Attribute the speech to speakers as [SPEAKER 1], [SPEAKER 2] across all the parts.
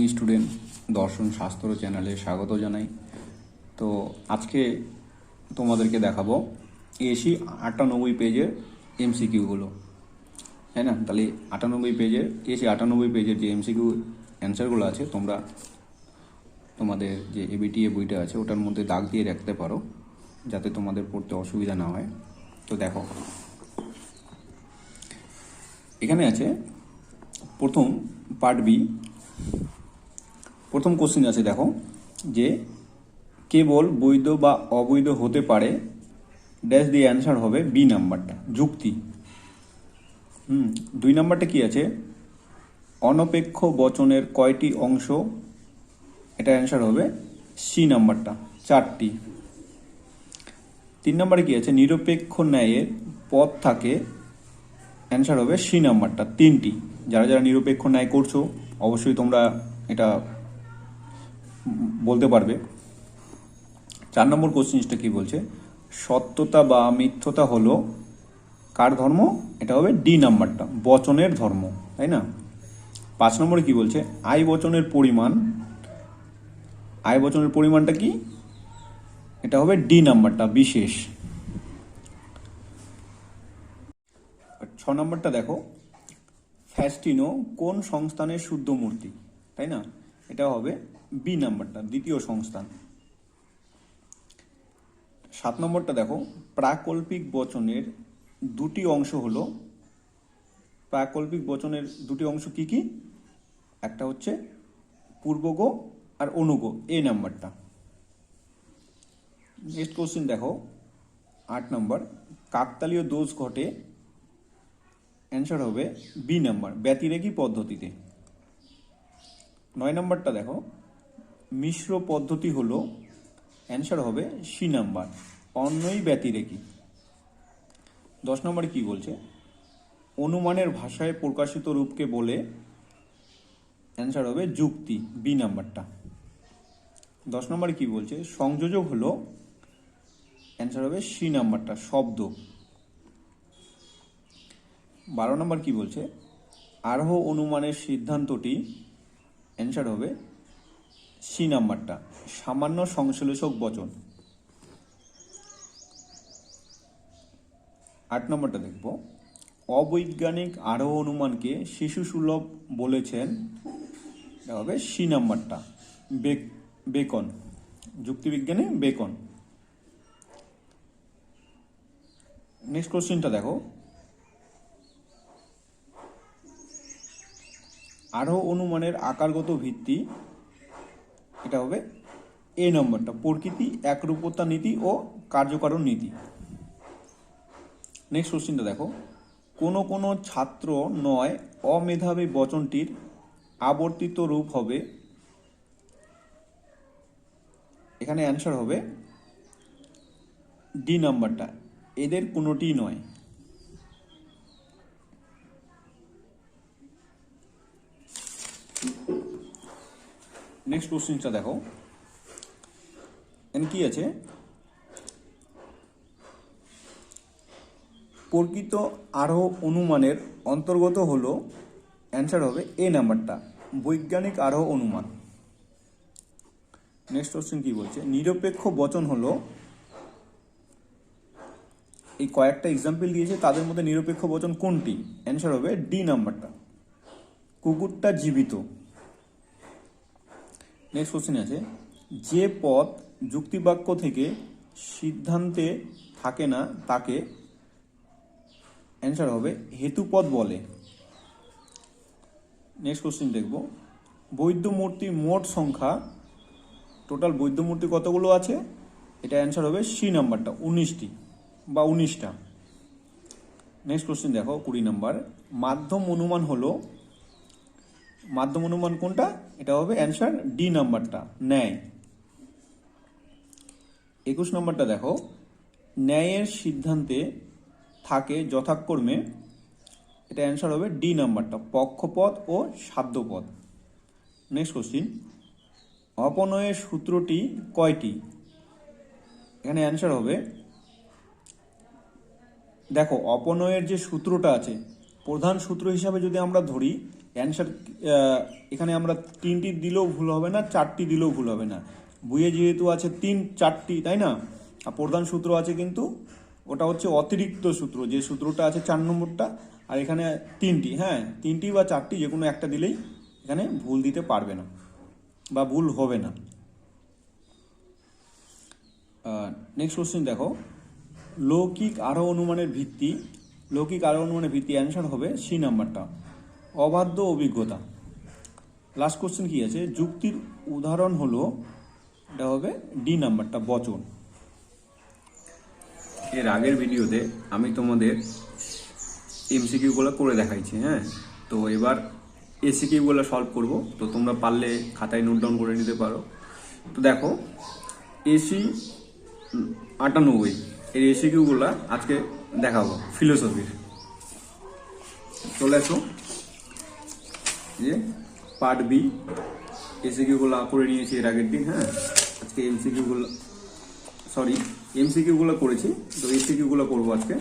[SPEAKER 1] আমি স্টুডেন্ট দর্শন শাস্ত্র চ্যানেলে স্বাগত জানাই। তো আজকে তোমাদেরকে দেখাবো এসি 98 পেজের এমসিকিউগুলো, তাই না? তাহলে 98 পেজের যে এমসিকিউ অ্যান্সারগুলো আছে তোমরা তোমাদের যে এবিটিএ বইটা আছে ওটার মধ্যে দাগ দিয়ে রাখতে পারো, যাতে তোমাদের পড়তে অসুবিধা না হয়। তো দেখো, এখানে আছে প্রথম পার্ট বি। প্রথম কোশ্চেন আছে, দেখো যে কেবল বৈধ বা অবৈধ হতে পারে ড্যাশ দিয়ে অ্যান্সার হবে বি নাম্বারটা, যুক্তি। 2 নাম্বারটা কি আছে, অনপেক্ষ বচনের কয়টি অংশ, এটা অ্যান্সার হবে সি নাম্বারটা, 4টি। 3 নাম্বারে কি আছে, নিরপেক্ষ ন্যায়ের পদ থাকে, অ্যান্সার হবে সি নাম্বারটা, 3টি। যারা যারা নিরপেক্ষ ন্যায় করছো অবশ্যই তোমরা এটা বলতে পারবে। 4 নম্বর কোশ্চেনটা কি বলছে, সত্যতা বা মিথ্যতা হলো কার ধর্ম, এটা হবে ডি নাম্বারটা, বচনের ধর্ম, তাই না? 5 নম্বরে কি বলছে, আই বচনের পরিমাণটা কি, এটা হবে ডি নাম্বারটা, বিশেষ। 6 নম্বরটা দেখো, ফ্যাস্টিনো কোন সংস্থানের শুদ্ধ মূর্তি, তাই না? এটা হবে বি নাম্বারটা, দ্বিতীয় সংস্থান। 7 নম্বরটা দেখো, প্রাকল্পিক বচনের দুটি অংশ হলো, প্রাকল্পিক বচনের দুটি অংশ কি কি, একটা হচ্ছে পূর্বগ আর অনুগ, এ নাম্বারটা। নেক্সট কোশ্চেন দেখো, 8 নম্বর, কাকতালীয় দোষ ঘটে, অ্যান্সার হবে বি নাম্বার, ব্যতিরেকী পদ্ধতিতে। 9 নম্বরটা দেখো, মিশ্র পদ্ধতি হলো, অ্যান্সার হবে সি নাম্বার, অন্যই ব্যতিরেকী। 10 নম্বরে কি বলছে, অনুমানের ভাষায় প্রকাশিত রূপকে বলে, অ্যান্সার হবে যুক্তি, বি নাম্বারটা। 10 নম্বরে কি বলছে, সংযোজক হলো, অ্যান্সার হবে সি নাম্বারটা, শব্দ। 12 নম্বর কি বলছে, আরোহ অনুমানের সিদ্ধান্তটি, অ্যান্সার হবে সি নাম্বারটা, সামান্য সংশ্লেষক বচন। 8 নম্বরটা দেখব, অবৈজ্ঞানিক আরোহ অনুমানকে শিশু সুলভ বলেছেন, এটা হবে সি নাম্বারটা, বেকন, যুক্তিবিজ্ঞানী বেকন। নেক্সট কোশ্চেনটা দেখো, আরোহ অনুমানের আকারগত ভিত্তি, এটা হবে এ নম্বরটা, প্রকৃতি, একরূপতা নীতি ও কার্যকারণ নীতি। নেক্সট কোশ্চেনটা দেখো, কোনো কোনো ছাত্র নয় অমেধাবী বচনটির আবর্তিত রূপ হবে, এখানে অ্যান্সার হবে ডি নাম্বারটা, এদের কোনোটি নয়। নেক্সট কোশ্চেনটা দেখো, এখানে কি আছে, প্রকৃত আরোহ অনুমানের অন্তর্গত হলো, অ্যান্সার হবে এ নাম্বারটা, বৈজ্ঞানিক আরোহ অনুমান। নেক্সট কোশ্চেন কি বলছে, নিরপেক্ষ বচন হলো, এই কয়েকটা এক্সাম্পল দিয়েছে তাদের মধ্যে নিরপেক্ষ বচন কোনটি, অ্যান্সার হবে ডি নাম্বারটা, কুকুরটা জীবিত। নেক্সট কোশ্চেন আছে, যে পদ যুক্তিবাক্য থেকে সিদ্ধান্তে থাকে না তাকে, অ্যান্সার হবে হেতুপদ বলে। নেক্সট কোশ্চেন দেখব, বৈধ মূর্তি মোট সংখ্যা, টোটাল বৈধ মূর্তি কতগুলো আছে, এটা অ্যান্সার হবে সি নাম্বারটা, 19টি বা 19টা। নেক্সট কোশ্চেন দেখো 20 নাম্বার, মাধ্যম অনুমান হলো, মাধ্যম অনুমান কোনটা, এটা হবে অ্যান্সার ডি নাম্বারটা, ন্যায়। 21 নম্বরটা দেখো, ন্যায়ের সিদ্ধান্তে থাকে যথাক্রমে, এটা অ্যান্সার হবে ডি নাম্বারটা, পক্ষপদ ও সাধ্যপদ। নেক্সট কোশ্চিন, অপনয়ের সূত্রটি কয়টি, এখানে অ্যান্সার হবে, দেখো অপনয়ের যে সূত্রটা আছে প্রধান সূত্র হিসাবে যদি আমরা ধরি অ্যান্সার, এখানে আমরা 3টি দিলেও ভুল হবে না, 4টি দিলেও ভুল হবে না। বইয়ে যেহেতু আছে 4টি, তাই না? আর প্রধান সূত্র আছে কিন্তু ওটা হচ্ছে অতিরিক্ত সূত্র, যে সূত্রটা আছে 4 নম্বরটা, আর এখানে 3টি। হ্যাঁ, 3টি বা 4টি যে কোনো একটা দিলেই এখানে ভুল দিতে পারবে না বা ভুল হবে না। নেক্সট কোশ্চেন দেখো, লৌকিক আরোহ অনুমানের ভিত্তি, লৌকিক আরোহ অনুমানের ভিত্তি অ্যান্সার হবে সি নাম্বারটা, অবাধ্য অভিজ্ঞতা। লাস্ট কোশ্চেন কি আছে, যুক্তির উদাহরণ হলো, এটা হবে ডি নাম্বারটা, বচন। এর আগের ভিডিওতে আমি তোমাদের এমসিকিউগুলো করে দেখাইছি। হ্যাঁ, তো এবার এসিকিউগুলো সলভ করব, তো তোমরা পারলে খাতায় নোট ডাউন করে নিতে পারো। তো দেখো, এসি 98 এর এসিকিউগুলো আজকে দেখাবো ফিলোসফির। চলে আসো, যে পার্ট বি এসিকিউগুলো করে নিয়েছি এর আগের দিন। হ্যাঁ, আজকে এমসিকিউগুলো করেছি, তো এসিকিউগুলো করবো আজকে।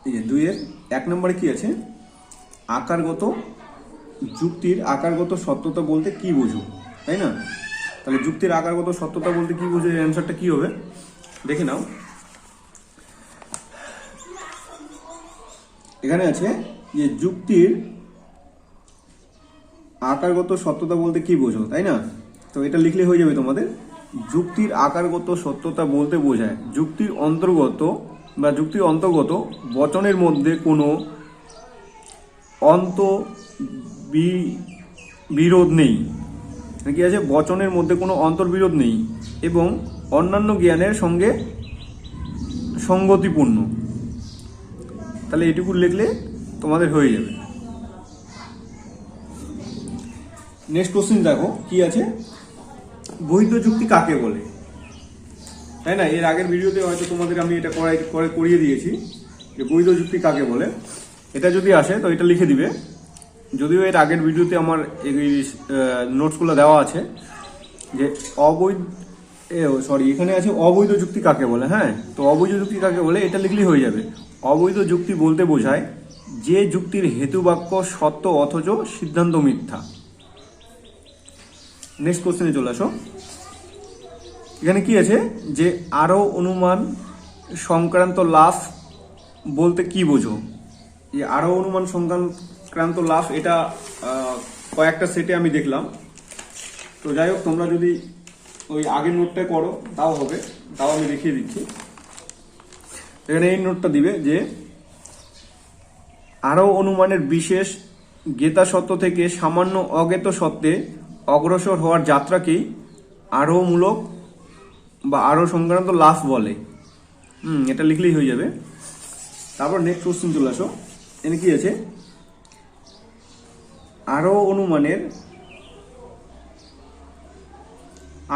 [SPEAKER 1] এই যে 2-এর 1 নম্বরে কি আছে, আকারগত যুক্তির আকারগত সত্যতা বলতে কি বুঝো, তাই না? তাহলে যুক্তির আকারগত সত্যতা বলতে কি বুঝো, এর অ্যান্সারটা কি হবে দেখে নাও। এখানে আছে যে যুক্তির আকারগত সত্যতা বলতে কি বোঝো, তাই না? তো এটা লিখলে হয়ে যাবে তোমাদের, যুক্তির আকারগত সত্যতা বলতে বোঝায় যুক্তির অন্তর্গত বচনের মধ্যে কোনো বিরোধ নেই। কি আছে, বচনের মধ্যে কোনো অন্তর্বিরোধ নেই এবং অন্যান্য জ্ঞানের সঙ্গে সঙ্গতিপূর্ণ। তাহলে এটুকু লিখলে তোমাদের হয়ে যাবে। নেক্সট কোশ্চেন দেখো কি আছে, বৈধ যুক্তি কাকে বলে, তাই না? এর আগের ভিডিওতে হয়তো তোমাদের আমি এটা করিয়ে দিয়েছি যে বৈধ যুক্তি কাকে বলে। এটা যদি আসে তো এটা লিখে দিবে, যদিও এর আগের ভিডিওতে আমার এই নোটসগুলো দেওয়া আছে যে এখানে আছে অবৈধ যুক্তি কাকে বলে। হ্যাঁ, তো অবৈধ যুক্তি কাকে বলে এটা লিখলেই হয়ে যাবে। অবৈধ যুক্তি বলতে বোঝায় যে যুক্তির হেতুবাক্য সত্য অথচ সিদ্ধান্ত মিথ্যা। নেক্সট কোশ্চেনে চলে আসো, এখানে কি আছে যে আরোহ অনুমান সংক্রান্ত লাভ বলতে কি বোঝো। এই আরোহ অনুমান সংক্রান্ত লাভ এটা কয়েকটা সেটে আমি দেখলাম। তো যাই হোক, তোমরা যদি ওই আগের নোটটা করো তাও হবে, তাও আমি দেখিয়ে দিচ্ছি। এখানে এই নোটটা দিবে যে আরোহ অনুমানের বিশেষ জ্ঞেতা সত্য থেকে সামান্য অজ্ঞেত সত্ত্বে অগ্রসর হওয়ার যাত্রাকেই আরোহমূলক বা আরোহ সংক্রান্ত লাভ বলে। এটা লিখলেই হয়ে যাবে। তারপর নেক্সট কোশ্চেন চলে আসো, এখানে কি আছে, আরোহ অনুমানের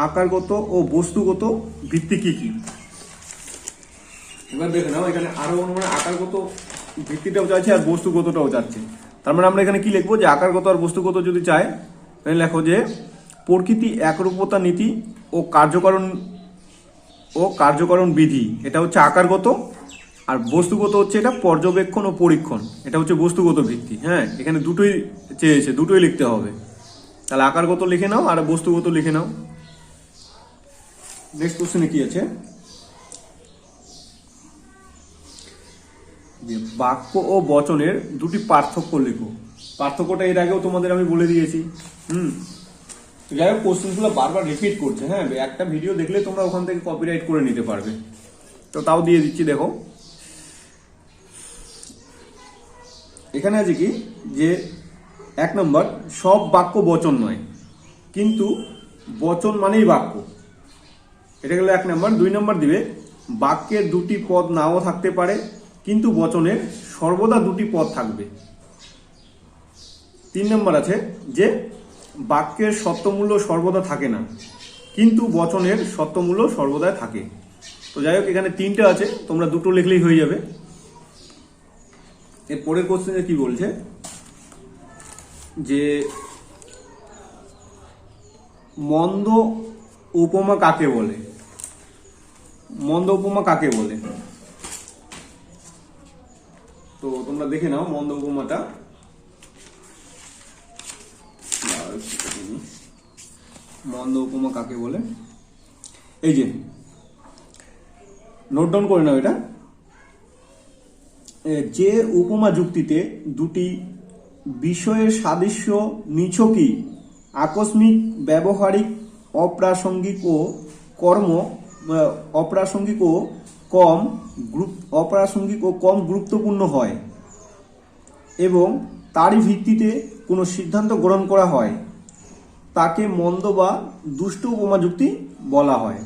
[SPEAKER 1] আকারগত ও বস্তুগত ভিত্তি কি কি। এবার দেখে নাও, এখানে আরোহ অনুমানের আকারগত ভিত্তিটাও চাইছে আর বস্তুগতটাও চাচ্ছে। তার মানে আমরা এখানে কি লিখবো, যে আকারগত আর বস্তুগত যদি চায় তাহলে লেখো যে প্রকৃতি একরূপতা নীতি ও কার্যকরণ বিধি, এটা হচ্ছে আকারগত, আর বস্তুগত হচ্ছে এটা পর্যবেক্ষণ ও পরীক্ষণ, এটা হচ্ছে বস্তুগত ভিত্তি। হ্যাঁ, এখানে দুটোই চেয়েছে, দুটোই লিখতে হবে। তাহলে আকারগত লিখে নাও আর বস্তুগত লিখে নাও। নেক্সট কোশ্চেনে কি আছে, বাক্য ও বচনের দুটি পার্থক্য লেখো। পার্থক্যটা এর আগেও তোমাদের আমি বলে দিয়েছি। যাই হোক, কোশ্চেনগুলো বারবার রিপিট করছে। হ্যাঁ, একটা ভিডিও দেখলে তোমরা ওখান থেকে কপিরাইট করে নিতে পারবে, তো তাও দিয়ে দিচ্ছি। দেখো, এখানে আছে কি যে 1 নম্বর, সব বাক্য বচন নয় কিন্তু বচন মানেই বাক্য, এটা গেল 1 নম্বর। 2 নম্বর দিবে বাক্যের দুটি পদ নাও থাকতে পারে কিন্তু বচনের সর্বদা দুটি পদ থাকবে। 3 নম্বর আছে যে বাক্যের সত্যমূল্য সর্বদা থাকে না কিন্তু বচনের সত্যমূল্য সর্বদাই থাকে। তো যাই হোক, এখানে 3টে আছে, তোমরা দুটো লিখলেই হয়ে যাবে। এর পরের কোশ্চেনে কি বলছে যে মন্দ উপমা কাকে বলে। মন্দ উপমা কাকে বলে, তো তোমরা দেখে নাও মন্দ উপমাটা। মন্দ উপমা কাকে বলে, এই যে নোট ডাউন করে নাও এটা। যে উপমা যুক্তিতে দুটি বিষয়ের সাদৃশ্য নিছকই আকস্মিক, ব্যবহারিক, অপ্রাসঙ্গিক ও কম গুরুত্বপূর্ণ হয় এবং তারই ভিত্তিতে কোনো সিদ্ধান্ত গ্রহণ করা হয় তাকে মন্দ বা দুষ্ট উপমা যুক্তি বলা হয়।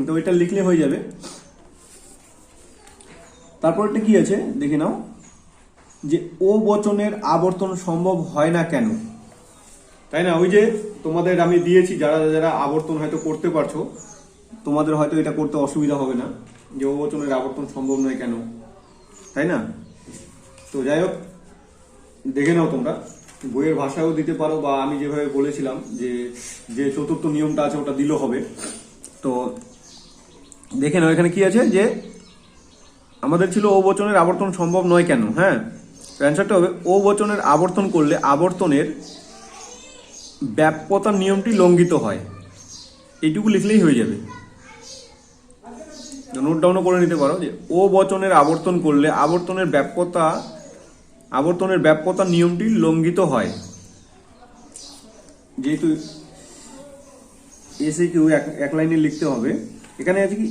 [SPEAKER 1] তো এটা লিখলে হয়ে যাবে। তারপরটা কি আছে দেখে নাও, যে ও বচনের আবর্তন সম্ভব হয় না কেন, তাই না? ওই যে তোমাদের আমি দিয়েছি, যারা যারা আবর্তন হয়তো করতে পারছো, তোমাদের হয়তো এটা করতে অসুবিধা হবে না, যে ও বচনের আবর্তন সম্ভব নয় কেন, তাই না? তো যাই হোক, দেখে নাও তোমরা, বইয়ের ভাষায়ও দিতে পারো, বা আমি যেভাবে বলেছিলাম যে চতুর্থ নিয়মটা আছে ওটা দিলেও হবে। তো দেখে নাও এখানে কি আছে, যে আমাদের ছিল ও বচনের আবর্তন সম্ভব নয় কেন। হ্যাঁ, অ্যান্সারটা হবে ও বচনের আবর্তন করলে আবর্তনের ব্যাপ্যতার নিয়মটি লঙ্ঘিত হয়। এইটুকু লিখলেই হয়ে যাবে। নোট ডাউনও করে নিতে পারো, যে ও বচনের আবর্তন করলে আবর্তনের ব্যাপ্যতার নিয়মটি লঙ্ঘিত হয়। যেহেতু এসে কেউ এক লাইনে লিখতে হবে, এখানে আছে কি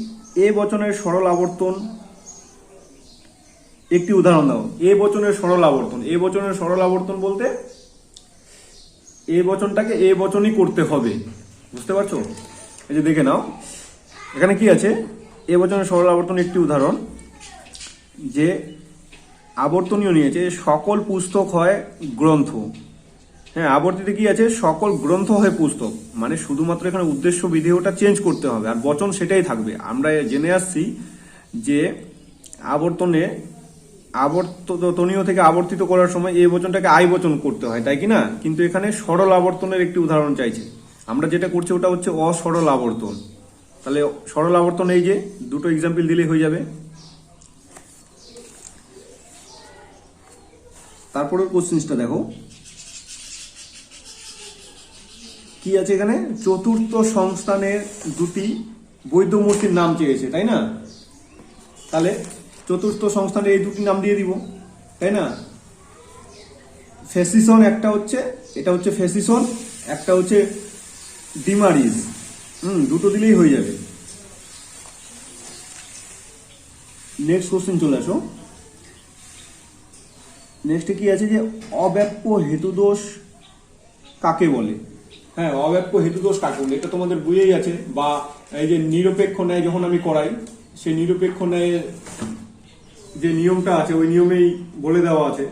[SPEAKER 1] এ বচনের সরল আবর্তন, একটি উদাহরণ দাও। এ বচনের সরল আবর্তন বলতে এ বচনটাকে এ বচনই করতে হবে, বুঝতে পারছো? এই যে দেখে নাও এখানে কি আছে, এ বচনের সরল আবর্তন একটি উদাহরণ, যে আবর্তনীয় নিয়েছে সকল পুস্তক হয় গ্রন্থ। হ্যাঁ, আবর্তিতে কি আছে, সকল গ্রন্থ হয় পুস্তক, মানে শুধুমাত্র এখানে উদ্দেশ্য বিধি ওটা চেঞ্জ করতে হবে, আর বচন সেটাই থাকবে। আমরা জেনে আসছি যে আবর্তনীয় থেকে আবর্তিত করার সময় এই বচনটাকে আই বচন করতে হয়, তাই কি না? কিন্তু এখানে সরল আবর্তনের একটি উদাহরণ চাইছে। আমরা যেটা করছি ওটা হচ্ছে অসরল আবর্তন। তাহলে সরল আবর্তন এই যে দুটো এক্সাম্পল দিলেই হয়ে যাবে। তারপরের কোশ্চেনটা দেখো কি আছে এখানে, চতুর্থ সংস্থানের দুটি বৈধ মূর্তির নাম চেয়েছে, তাই না? তাহলে চতুর্থ সংস্থানে এই দুটি নাম দিয়ে দিব, তাই না? ফেসিসন একটা হচ্ছে, এটা হচ্ছে ফেসিসন, একটা হচ্ছে ডিমারিজ। দুটো দিলেই হয়ে যাবে। নেক্সট কোশ্চেন চলে আসো। নেক্সটে কি আছে, যে অব্যাপ্য হেতুদোষ কাকে বলে? হ্যাঁ, অব্যাপ্য হেতুদোষ কাকে বলে এটা তোমাদের বইয়েই আছে, বা এই যে নিরপেক্ষ ন্যায় যখন আমি করাই, সেই নিরপেক্ষ ন্যায়ের যে নিয়মটা আছে ওই নিয়মেই বলে দেওয়া আছে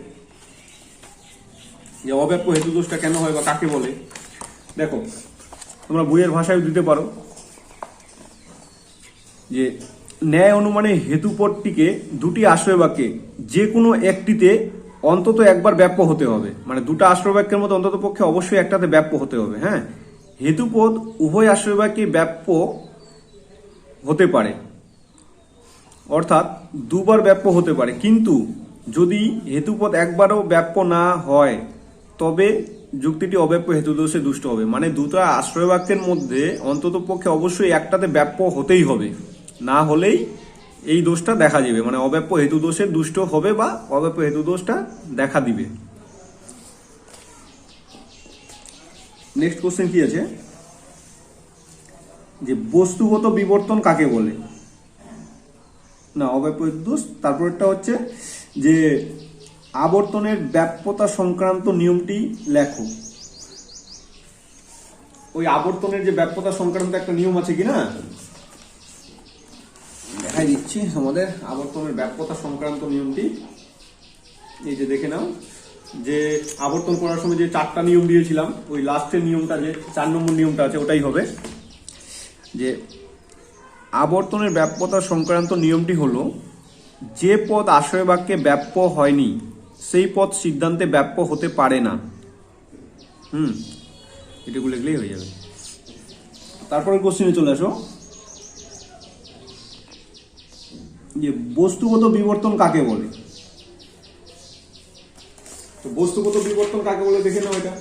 [SPEAKER 1] যে অব্যাপ্য হেতুদোষটা কেন হয় বা কাকে বলে। দেখো তোমরা বইয়ের ভাষায় দিতে পারো, যে ন্যায় অনুমানে হেতুপদটিকে দুটি আশ্রয় বাক্যে যে কোনো একটিতে অন্তত একবার ব্যাপ্য হতে হবে, মানে দুটো আশ্রয় বাক্যের মধ্যে অন্তত পক্ষে অবশ্যই একটাতে ব্যাপ্য হতে হবে। হ্যাঁ, হেতুপদ উভয় আশ্রয় বাক্যে ব্যাপ্য হতে পারে, অর্থাৎ দুবার ব্যাপ্য হতে পারে, কিন্তু যদি হেতুপদ একবারও ব্যাপ্য না হয় তবে যুক্তিটি অব্যাপ্য হেতুদোষে দুষ্ট হবে। মানে দুটো আশ্রয় বাক্যের মধ্যে অন্তত পক্ষে অবশ্যই একটাতে ব্যাপ্য হতেই হবে, না হলেই এই দোষটা দেখা যাবে, মানে অব্যাপ্য হেতুদোষে দুষ্ট হবে বা অব্যাপ্য হেতুদোষটা দেখা দিবে। নেক্সট কোশ্চেন কি আছে, যে বস্তুগত বিবর্তন কাকে বলে? না, অব্যাপ্য হেতুদোষ। তারপরটা হচ্ছে যে আবর্তনের ব্যাপ্যতা সংক্রান্ত নিয়মটি লেখো। ওই আবর্তনের যে ব্যাপ্যতা সংক্রান্ত একটা নিয়ম আছে কিনা, দেখাই দিচ্ছি আমাদের আবর্তনের ব্যাপ্যতা সংক্রান্ত নিয়মটি। এই যে দেখে নাও, যে আবর্তন করার সময় যে চারটা নিয়ম দিয়েছিলাম, ওই লাস্টের নিয়মটা যে 4 নম্বর নিয়মটা আছে ওটাই হবে। যে আবর্তনের ব্যাপ্যতা সংক্রান্ত নিয়মটি হলো, যে পদ আশ্রয় বাক্যে ব্যাপ্য হয়নি সেই পদ সিদ্ধান্তে ব্যাপ্য হতে পারে না। এটুকু লিখলেই হয়ে যাবে। তারপরে কোশ্চেনে চলে আসো, যে বস্তুগত বিবর্তন কাকে বলে? বস্তুগত বিবর্তন কাকে বলে দেখে নাও এটা।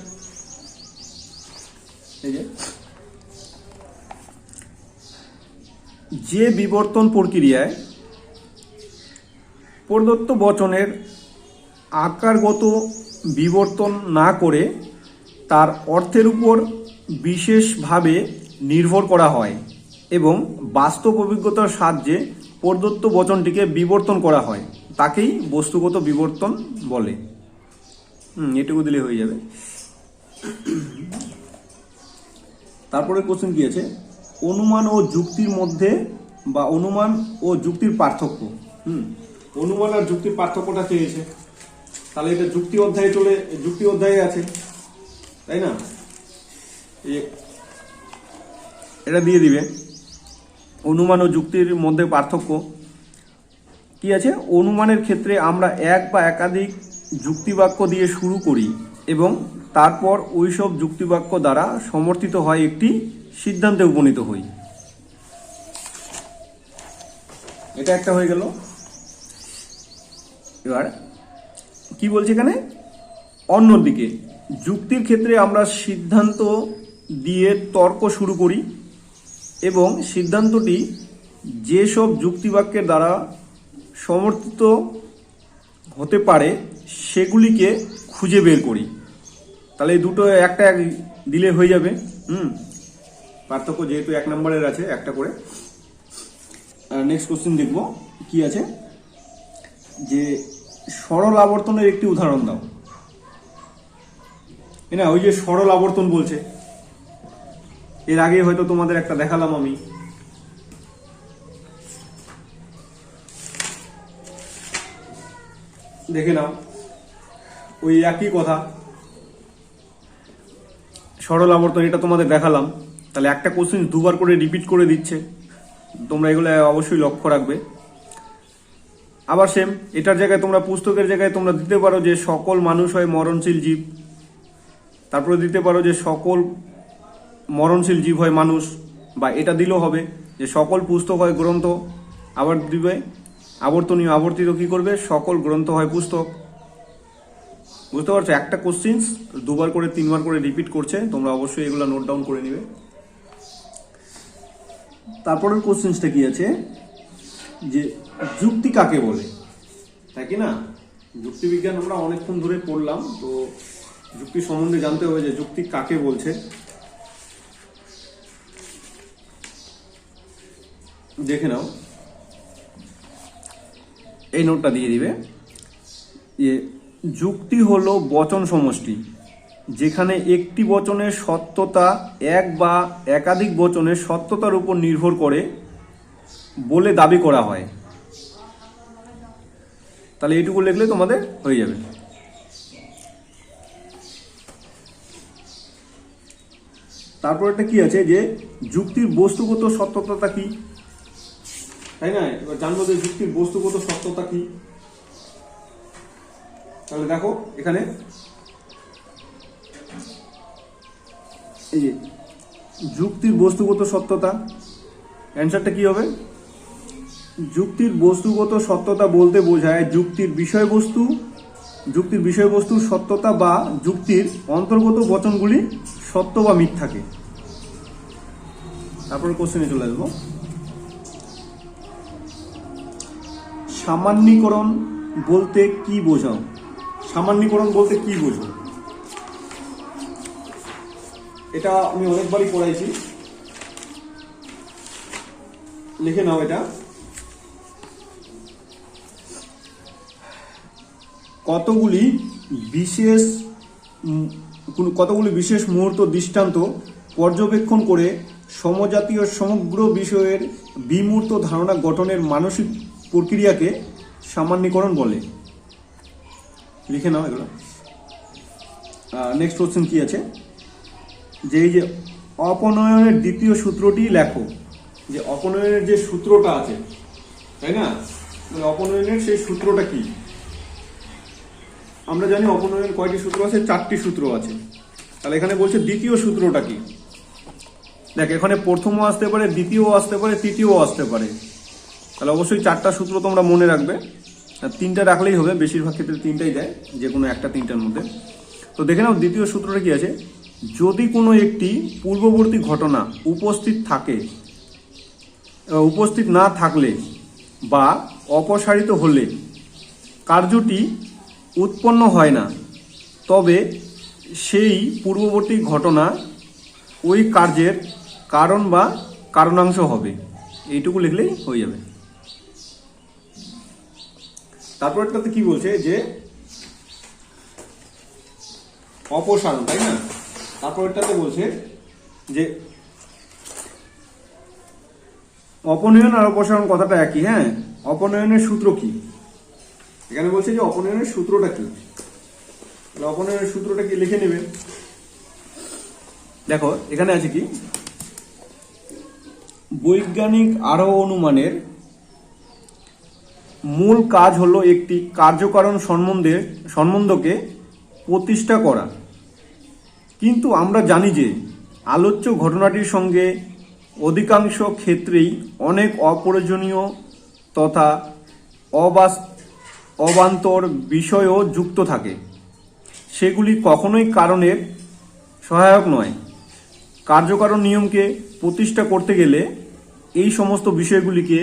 [SPEAKER 1] এই যে বিবর্তন প্রক্রিয়ায় প্রদত্ত বচনের আকারগত বিবর্তন না করে তার অর্থের উপর বিশেষভাবে নির্ভর করা হয় এবং বাস্তব অভিজ্ঞতার সাহায্যে প্রদত্ত বচনটিকে বিবর্তন করা হয় তাকেই বস্তুগত বিবর্তন বলে। এটুকু দিলে হয়ে যাবে। তারপরে কোশ্চেন কি আছে, অনুমান ও যুক্তির মধ্যে বা অনুমান ও যুক্তির পার্থক্য। অনুমান আর যুক্তির পার্থক্যটা চেয়েছে, তাহলে এটা যুক্তি অধ্যায়ে আছে, তাই না? এটা দিয়ে দিবে অনুমান ও যুক্তির মধ্যে পার্থক্য কি আছে। অনুমানের ক্ষেত্রে আমরা এক বা একাধিক যুক্তিবাক্য দিয়ে শুরু করি এবং তারপর ওইসব যুক্তিবাক্য দ্বারা সমর্থিত হয় একটি সিদ্ধান্তে উপনীত হই। এটা একটা হয়ে গেল। এবার কি বলছে এখানে, অন্যদিকে যুক্তির ক্ষেত্রে আমরা সিদ্ধান্ত দিয়ে তর্ক শুরু করি এবং সিদ্ধান্তটি যেসব যুক্তিবাক্যের দ্বারা সমর্থিত হতে পারে সেগুলিকে খুঁজে বের করি। তাহলে এই দুটো একটা দিলে হয়ে যাবে। পার্থক্য যেহেতু 1 নম্বরের আছে, একটা করে। নেক্সট কোশ্চেন দেখব কি আছে, যে সরল আবর্তনের একটি উদাহরণ দাও। না, ওই যে সরল আবর্তন বলছে, এর আগে হয়তো তোমাদের একটা দেখালাম আমি। দেখে নাও, ওই একই কথা, সরল আবর্তন, এটা তোমাদের দেখালাম। তাহলে একটা কোশ্চেন দুবার করে রিপিট করে দিচ্ছে, তোমরা এগুলো অবশ্যই লক্ষ্য রাখবে। আবার সেম, এটার জায়গায় তোমরা পুস্তকের জায়গায় তোমরা দিতে পারো যে সকল মানুষ হয় মরণশীল জীব, তারপরে দিতে পারো যে সকল মরণশীল জীব হয় মানুষ, বা এটা দিলেও হবে যে সকল পুস্তক হয় গ্রন্থ। আবার দিবে আবর্তনীয় আবর্তিত কি করবে, সকল গ্রন্থ হয় পুস্তক। বুঝতে পারছো, একটা কোশ্চিন দুবার করে 3বার করে রিপিট করছে, তোমরা অবশ্যই এগুলো নোট ডাউন করে নিবে। তারপরের কোশ্চিনটা কি আছে, যে যুক্তি কাকে বলে, তাই কি না? যুক্তিবিজ্ঞান আমরা অনেকক্ষণ ধরে পড়লাম, তো যুক্তি সম্বন্ধে জানতে হবে যে যুক্তি কাকে বলছে। দেখে নাও, এই নোটটা দিয়ে দিবে যে যুক্তি হলো বচন সমষ্টি যেখানে একটি বচনের সত্যতা এক বা একাধিক বচনের সত্যতার উপর নির্ভর করে বলে দাবি করা হয়। তাহলে এইটুকু লিখলে তোমাদের হয়ে যাবে। তারপর একটা কি আছে, যে যুক্তির বস্তুগত সত্যতা কি, তাই না? এবার জানবো যে যুক্তির বস্তুগত সত্যতা কি। তাহলে দেখো এখানে এই যে যুক্তির বস্তুগত সত্যতা, অ্যান্সারটা কি হবে? যুক্তির বস্তুগত সত্যতা বলতে বোঝায় যুক্তির বিষয়বস্তুর সত্যতা বা যুক্তির অন্তর্গত বচনগুলি সত্য বা মিথ্যাকে। তারপর কোশ্চেনে চলে আসবো, সামান্যীকরণ বলতে কি বোঝাও? সামান্যীকরণ বলতে কি বোঝো? এটা আমি অনেকবারই পড়াইছি, লিখে নাও। এটা কতগুলি বিশেষ মুহূর্ত দৃষ্টান্ত পর্যবেক্ষণ করে সমজাতীয় সমগ্র বিষয়ের বিমূর্ত ধারণা গঠনের মানসিক প্রক্রিয়াকে সামান্যীকরণ বলে। লিখে নাও এগুলো। নেক্সট কোশ্চেন কি আছে, যে এই যে অপনয়নের দ্বিতীয় সূত্রটি লেখো। যে অপনয়নের যে সূত্রটা আছে, তাই না? অপনয়নের সেই সূত্রটা কি? আমরা জানি অপনয়নের কয়টি সূত্র আছে, 4টি সূত্র আছে। তাহলে এখানে বলছে দ্বিতীয় সূত্রটা কি। দেখ, এখানে প্রথমও আসতে পারে, দ্বিতীয়ও আসতে পারে, তৃতীয়ও আসতে পারে। তাহলে অবশ্যই 4টা সূত্র তোমরা মনে রাখবে। তিনটা রাখলেই হবে, বেশিরভাগ ক্ষেত্রে তিনটাই দেয়, যে কোনো একটা তিনটার মধ্যে। তো দেখে নাও দ্বিতীয় সূত্রটা কি আছে, যদি কোনো একটি পূর্ববর্তী ঘটনা উপস্থিত না থাকলে বা অপসারিত হলে কার্যটি উৎপন্ন হয় না, তবে সেই পূর্ববর্তী ঘটনা ওই কার্যের কারণ বা কারণাংশ হবে। এইটুকু লিখলেই হয়ে যাবে। তারপরটাতে কি বলছে যে অপসারণ, তাই না? তারপরটাতে বলছে যে অপনয়ন আর অপসারণ কথাটা একই। হ্যাঁ, অপনয়নের সূত্র কি? এখানে বলছে যে অপনয়নের সূত্রটা কি। অপনয়নের সূত্রটা কি লিখে নেবে। দেখো এখানে আছে কি, বৈজ্ঞানিক আরোহ অনুমানের মূল কাজ হলো একটি কার্যকারণ সম্বন্ধকে প্রতিষ্ঠা করা। কিন্তু আমরা জানি যে আলোচ্য ঘটনাটির সঙ্গে অধিকাংশ ক্ষেত্রেই অনেক অপ্রয়োজনীয় তথা অবান্তর বিষয়ও যুক্ত থাকে। সেগুলি কখনোই কারণের সহায়ক নয়। কার্যকারণ নিয়মকে প্রতিষ্ঠা করতে গেলে এই সমস্ত বিষয়গুলিকে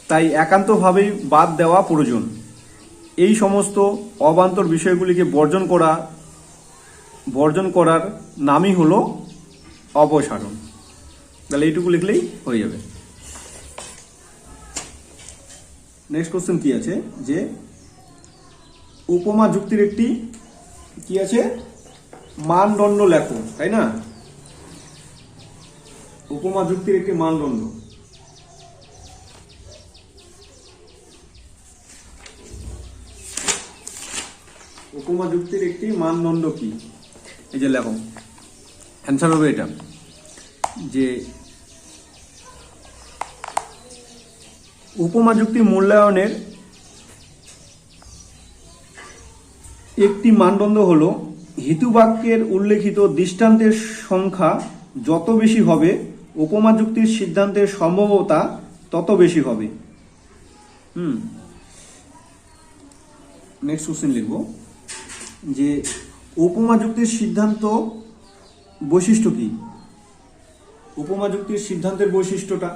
[SPEAKER 1] তাই একান্তভাবেই বাদ দেওয়া প্রয়োজন। এই সমস্ত অবান্তর বিষয়গুলিকে বর্জন করার নামই হলো অপসারণ। তাহলে এইটুকু লিখলেই হয়ে যাবে। নেক্সট কোশ্চেন কি আছে, যে উপমা যুক্তির একটি কি আছে, মানদণ্ড লেখো, তাই না? উপমা যুক্তির একটি মানদণ্ড। উপমা যুক্তির একটি মানদণ্ড কি? এই যে লেখো, অ্যান্সার হবে এটা, যে উপমা যুক্তি মূল্যায়নের একটি মানদণ্ড হলো হেতুবাক্যের উল্লেখিত দৃষ্টান্তের সংখ্যা যত বেশি হবে উপমা যুক্তির সিদ্ধান্তের সম্ভাব্যতা তত বেশি হবে। নেক্সট কোশ্চেন লিখব, যে উপমা যুক্তির সিদ্ধান্ত বৈশিষ্ট্য কি? উপমা যুক্তির সিদ্ধান্তের বৈশিষ্ট্যটা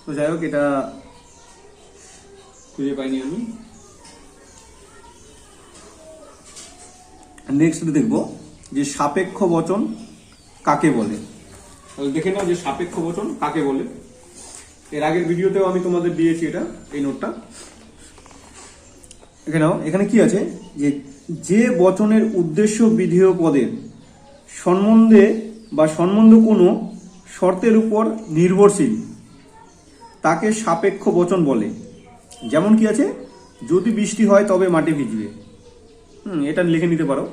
[SPEAKER 1] তো যাই হোক, এটা খুঁজে পাইনি আমি। নেক্সট দেখব যে সাপেক্ষ বচন কাকে বলে। তাহলে দেখে নাও যে সাপেক্ষ বচন কাকে বলে। এর আগের ভিডিওতেও আমি তোমাদের দিয়েছি এটা, এই নোটটা। এখানে কি আছে, যে বচনের উদ্দেশ্য বিধেয় পদের সম্বন্ধ কোনো শর্তের উপর নির্ভরশীল তাকে সাপেক্ষ বচন বলে। যেমন কি আছে, যদি বৃষ্টি হয় তবে মাটি ভিজবে। এটা লিখে নিতে পারো।